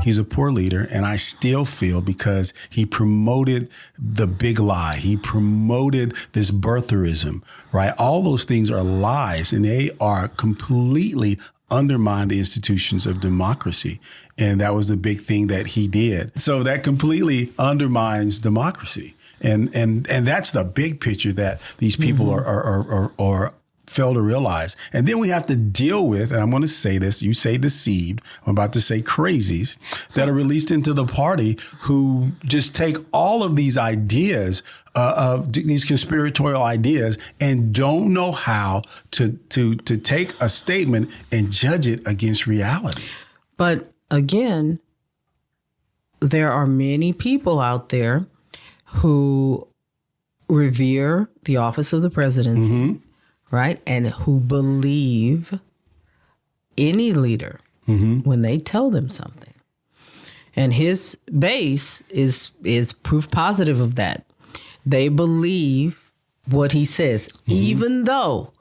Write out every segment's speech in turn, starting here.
He's a poor leader. And I still feel because he promoted the big lie. He promoted this birtherism, right? All those things are lies, and they are completely undermine the institutions of democracy. And that was the big thing that he did. So that completely undermines democracy. And that's the big picture that these people are fail to realize. And then we have to deal with, and I'm going to say this, you say deceived, I'm about to say crazies, that are released into the party who just take all of these ideas, of these conspiratorial ideas, and don't know how to take a statement and judge it against reality. But again, there are many people out there who revere the office of the presidency, right? And who believe any leader when they tell them something. And his base is proof positive of that. They believe what he says, even though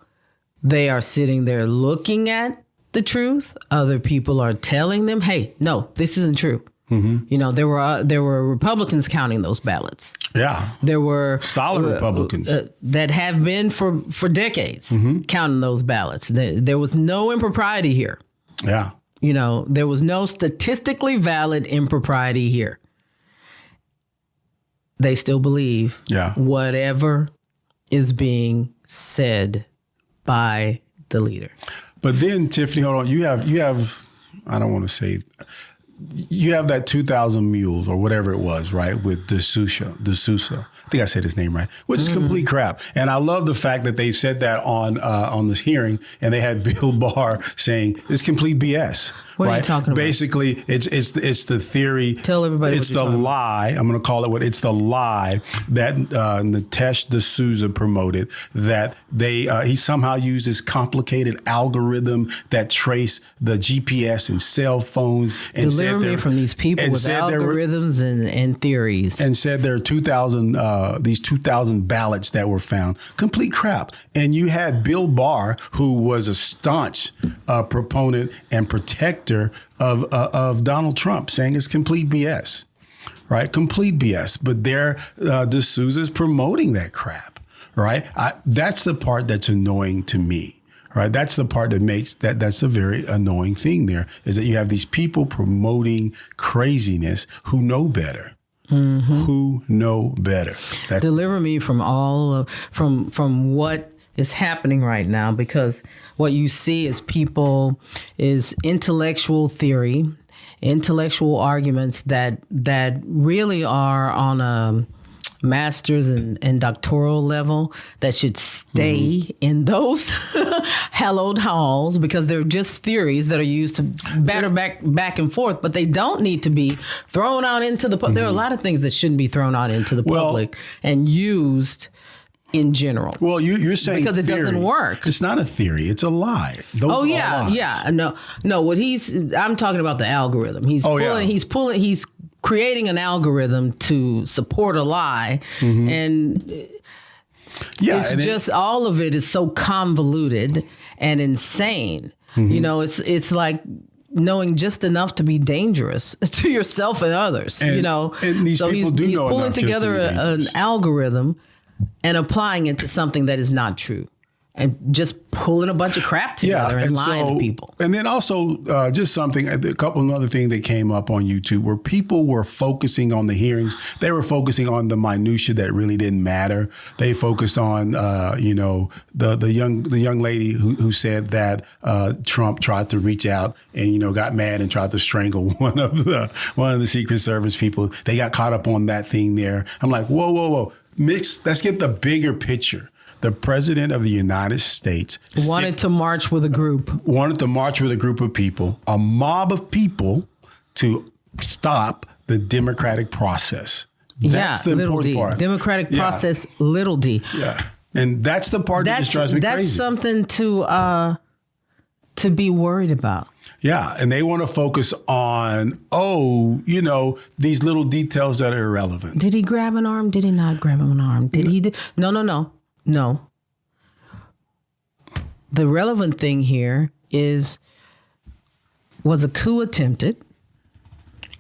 they are sitting there looking at the truth. Other people are telling them, hey, no, this isn't true. You know, there were Republicans counting those ballots. Yeah. There were solid Republicans that have been for decades counting those ballots. There was no impropriety here. Yeah. You know, there was no statistically valid impropriety here. They still believe whatever is being said by the leader. But then, Tiffany, hold on. You have, I don't want to say, you have that 2,000 mules or whatever it was, right? With D'Souza. I think I said his name right, which is complete crap. And I love the fact that they said that on this hearing, and they had Bill Barr saying it's complete BS. What are you talking about? Basically, it's the theory. Tell everybody. It's the lie. I'm going to call it what it's the lie that Nitesh D'Souza promoted. That he somehow used this complicated algorithm that traced the GPS and cell phones. And deliver me from these people with algorithms and theories. And said there are 2,000 these 2,000 ballots that were found. Complete crap. And you had Bill Barr, who was a staunch proponent and protector of Donald Trump, saying it's complete BS, right? Complete BS. But D'Souza's promoting that crap, right? That's the part that's annoying to me, right? That's the part that makes that's a very annoying thing there, is that you have these people promoting craziness who know better. Who know better. Deliver me from from what is happening right now, because what you see is intellectual theory, intellectual arguments that really are on a master's and doctoral level that should stay in those hallowed halls, because they're just theories that are used to batter back and forth, but they don't need to be thrown out into the public. There are a lot of things that shouldn't be thrown out into the public and used in general. Well, you're saying because it theory. Doesn't work. It's not a theory. It's a lie. Those are lies. Yeah. No. I'm talking about the algorithm. He's creating an algorithm to support a lie, and all of it is so convoluted and insane. You know, it's like knowing just enough to be dangerous to yourself and others. And, you know, and these people do know pulling enough together just to be dangerous. An algorithm and applying it to something that is not true. And just pulling a bunch of crap together and lying to people. And then also just a couple of other things that came up on YouTube where people were focusing on the hearings. They were focusing on the minutia that really didn't matter. They focused on, the young lady who said that Trump tried to reach out and, got mad and tried to strangle one of the Secret Service people. They got caught up on that thing there. I'm like, whoa. Let's get the bigger picture. The president of the United States wanted to march with a group of people, a mob of people, to stop the democratic process. That's the important part. Democratic process, little d. Yeah. And that's the part that just drives me crazy. That's something to be worried about. Yeah. And they want to focus on, these little details that are irrelevant. Did he grab an arm? Did he not grab an arm? Did he? No. The relevant thing here was a coup attempted?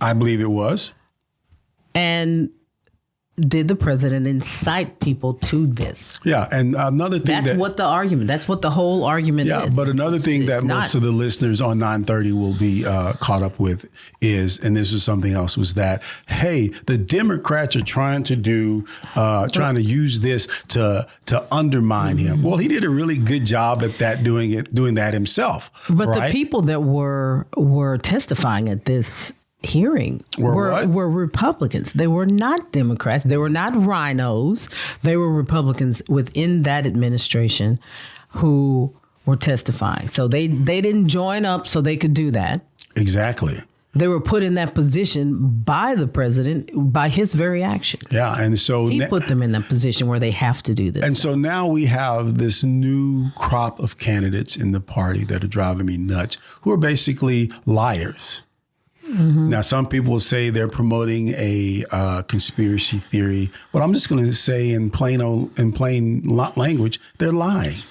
I believe it was. And did the president incite people to this? Yeah, and another thing That's what the whole argument is. Yeah, but another thing that most of the listeners on 930 will be caught up with is, and this was something else, was that, hey, the Democrats are trying to use this to undermine him. Well, he did a really good job at that, doing that himself. But right? the people that were testifying at this hearing were Republicans. They were not Democrats. They were not rhinos. They were Republicans within that administration who were testifying. So they didn't join up so they could do that. Exactly. They were put in that position by the president by his very actions. Yeah, and so he put them in that position where they have to do this. And so now we have this new crop of candidates in the party that are driving me nuts, who are basically liars. Mm-hmm. Now, some people will say they're promoting a conspiracy theory, but I'm just going to say in plain language, they're lying.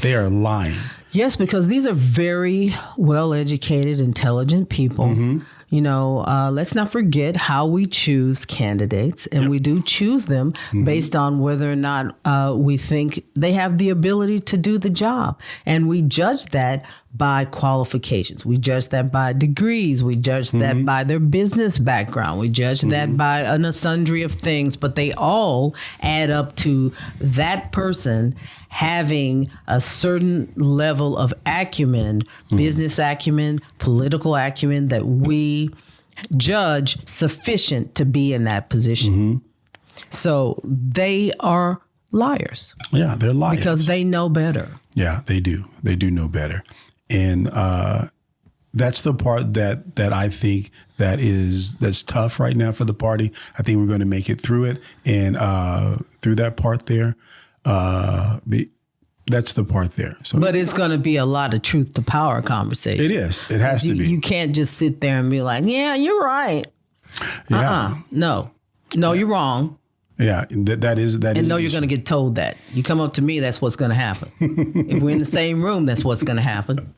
They are lying. Yes, because these are very well-educated, intelligent people. Mm-hmm. You know, let's not forget how we choose candidates, and we do choose them based on whether or not we think they have the ability to do the job. And we judge that by qualifications. We judge that by degrees. We judge that by their business background. We judge that by a sundry of things, but they all add up to that person having a certain level of acumen, business acumen, political acumen that we judge sufficient to be in that position. So they are liars. Yeah, they're liars. Because they know better. Yeah, they do. They do know better. And that's the part that I think that's tough right now for the party. I think we're going to make it through it. And through that part there, that's the part there. So, but it's going to be a lot of truth to power conversation. It is. It has to be. You can't just sit there and be like, yeah, you're right. Yeah. No, you're wrong. Yeah, that is. And no, you're going to get told that. You come up to me, that's what's going to happen. If we're in the same room, that's what's going to happen.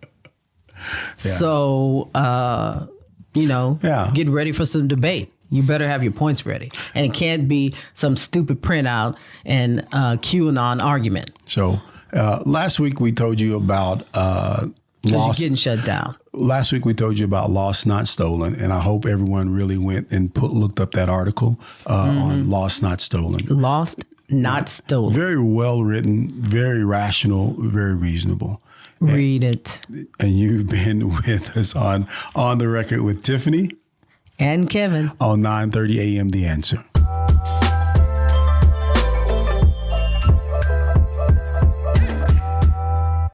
Yeah. So, get ready for some debate. You better have your points ready. And it can't be some stupid printout and QAnon argument. So last week we told you about lost. You're getting shut down. Last week we told you about Lost Not Stolen, and I hope everyone really went and looked up that article on Lost Not Stolen. Lost Not Stolen. Very well written, very rational, very reasonable. Read it. And you've been with us on the Record with Tiffany and Kevin on 9:30 a.m. The Answer.